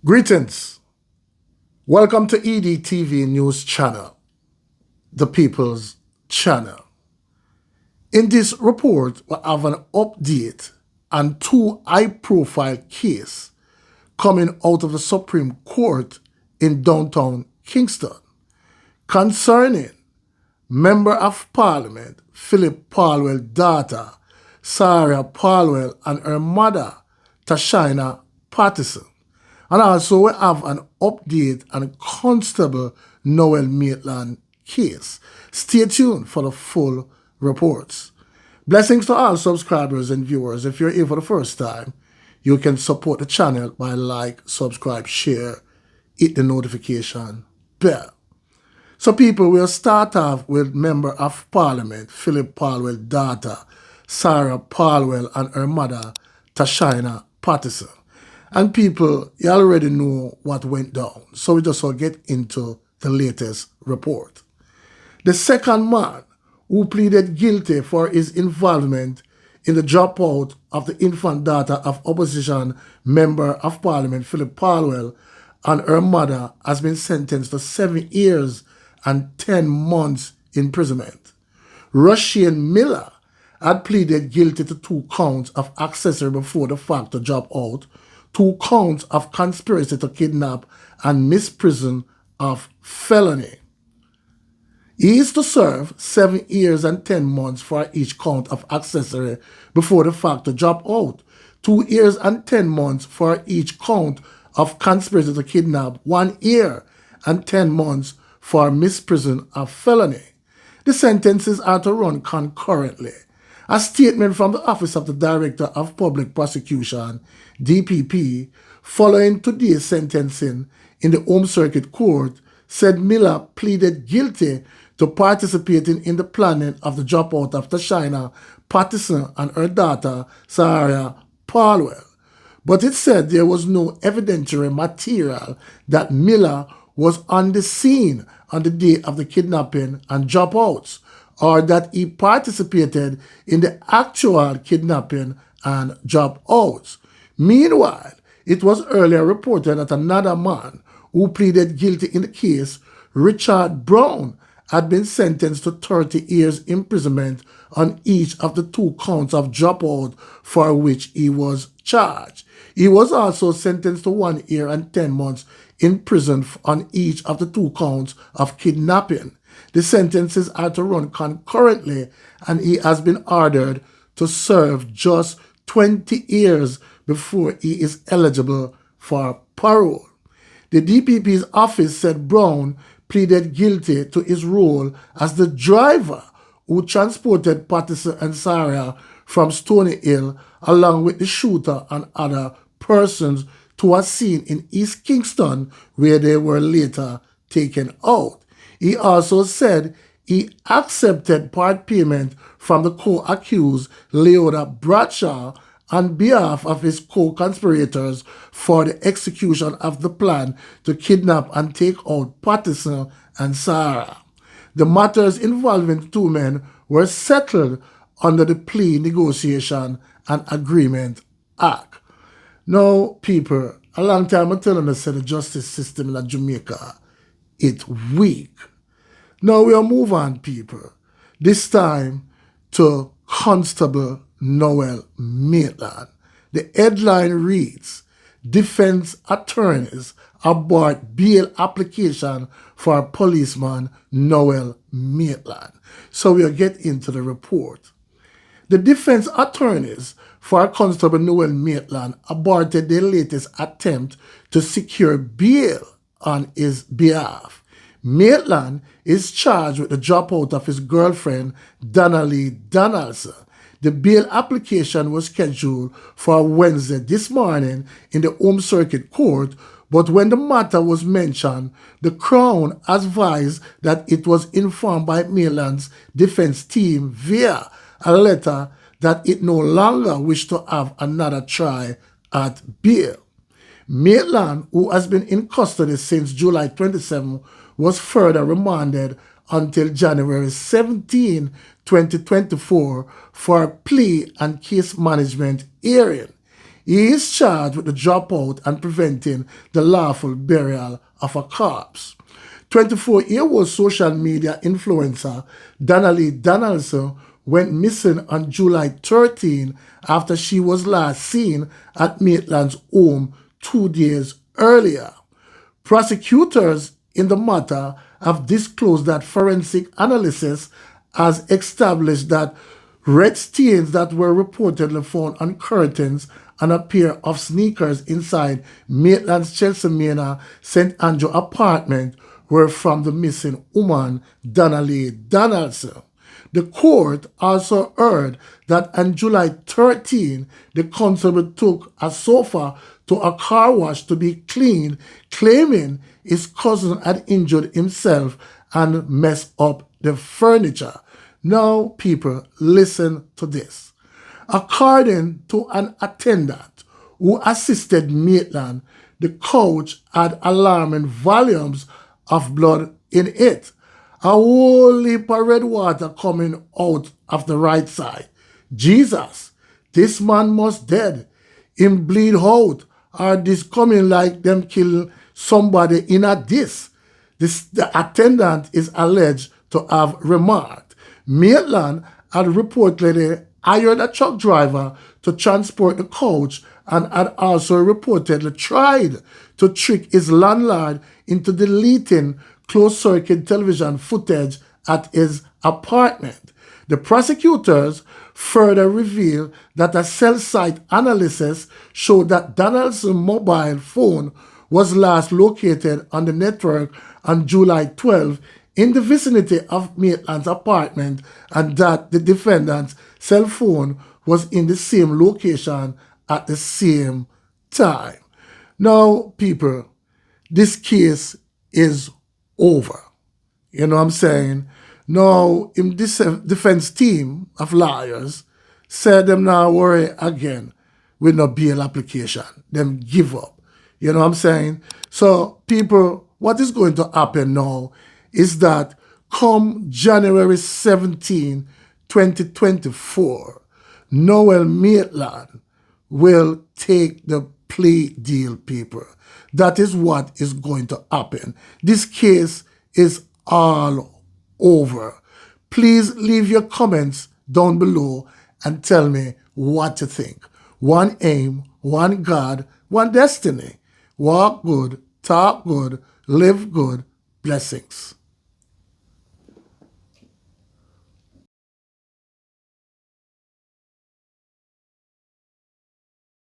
Greetings. Welcome to EDTV News Channel, the People's Channel. In this report, we have an update on two high-profile cases coming out of the Supreme Court in downtown Kingston concerning Member of Parliament Philip Parwell's daughter, Sarah Parwell, and her mother, Tashina Patterson. And also we have an update on Constable Noel Maitland case. Stay tuned for the full reports. Blessings to all subscribers and viewers. If you're here for the first time, you can support the channel by like, subscribe, share, hit the notification bell. So people, we'll start off with Member of Parliament Philip Parwell's daughter, Sarah Parwell, and her mother, Tashina Patterson. And people, you already know what went down, so we just will get into the latest report. The second man who pleaded guilty for his involvement in the dropout of the infant daughter of opposition Member of Parliament Philip Parwell and her mother has been sentenced to 7 years and 10 months imprisonment. Roshane Miller had pleaded guilty to 2 counts of accessory before the fact to drop out, 2 counts of conspiracy to kidnap, and misprision of felony. He is to serve 7 years and 10 months for each count of accessory before the fact to drop out, 2 years and 10 months for each count of conspiracy to kidnap, 1 year and 10 months for misprision of felony. The sentences are to run concurrently. A statement from the Office of the Director of Public Prosecution, DPP, following today's sentencing in the Home Circuit Court, said Miller pleaded guilty to participating in the planning of the dropout of Tashina Patterson and her daughter, Sarah Parwell. But it said there was no evidentiary material that Miller was on the scene on the day of the kidnapping and dropouts, or that he participated in the actual kidnapping and dropouts. Meanwhile, it was earlier reported that another man who pleaded guilty in the case, Richard Brown, had been sentenced to 30 years imprisonment on each of the 2 counts of dropout for which he was charged. He was also sentenced to 1 year and 10 months in prison on each of the 2 counts of kidnapping. The sentences are to run concurrently, and he has been ordered to serve just 20 years before he is eligible for parole. The DPP's office said Brown pleaded guilty to his role as the driver who transported Patterson and Sarah from Stony Hill, along with the shooter and other persons, to a scene in East Kingston where they were later taken out. He also said he accepted part payment from the co-accused Leota Bradshaw on behalf of his co-conspirators for the execution of the plan to kidnap and take out Patterson and Sarah. The matters involving the 2 men were settled under the Plea Negotiation and Agreement Act. Now, people, a long time I'm telling us that the justice system in Jamaica, it's weak. Now we'll move on, people. This time to Constable Noel Maitland. The headline reads, Defense attorneys abort bail application for policeman Noel Maitland. So we'll get into the report. The defense attorneys for Constable Noel Maitland aborted their latest attempt to secure bail on his behalf. Maitland is charged with the dropout of his girlfriend, Donnelly Donaldson. The bail application was scheduled for Wednesday this morning in the Home Circuit Court, but when the matter was mentioned, the Crown advised that it was informed by Maitland's defense team via a letter that it no longer wished to have another try at bail. Maitland, who has been in custody since July 27, was further remanded until January 17, 2024 for a plea and case management hearing. He is charged with the dropout and preventing the lawful burial of a corpse. 24-year-old social media influencer Donnelly Donaldson went missing on July 13 after she was last seen at Maitland's home 2 days earlier. Prosecutors in the matter have disclosed that forensic analysis has established that red stains that were reportedly found on curtains and a pair of sneakers inside Maitland's Chelsea Manor St. Andrew apartment were from the missing woman, Donnelly Donaldson. The court also heard that on July 13, the constable took a sofa to a car wash to be cleaned, claiming his cousin had injured himself and messed up the furniture. Now, people, listen to this. According to an attendant who assisted Maitland, the couch had alarming volumes of blood in it. A whole heap of red water coming out of the right side. Jesus, this man must dead. Him bleed out, or this coming like them kill somebody in a this. The attendant is alleged to have remarked. Maitland had reportedly hired a truck driver to transport the couch and had also reportedly tried to trick his landlord into deleting closed-circuit television footage at his apartment. The prosecutors further revealed that a cell site analysis showed that Donaldson's mobile phone was last located on the network on July 12 in the vicinity of Maitland's apartment, and that the defendant's cell phone was in the same location at the same time. Now, people, this case is over. You know what I'm saying? Now, in this defense team of lawyers said them now worry again with no bail application. Them give up. You know what I'm saying? So, people, what is going to happen now is that come January 17, 2024, Noel Maitland will take the plea deal, people. That is what is going to happen. This case is all over. Please leave your comments down below and tell me what you think. One aim, one God, one destiny. Walk good, talk good, live good. Blessings.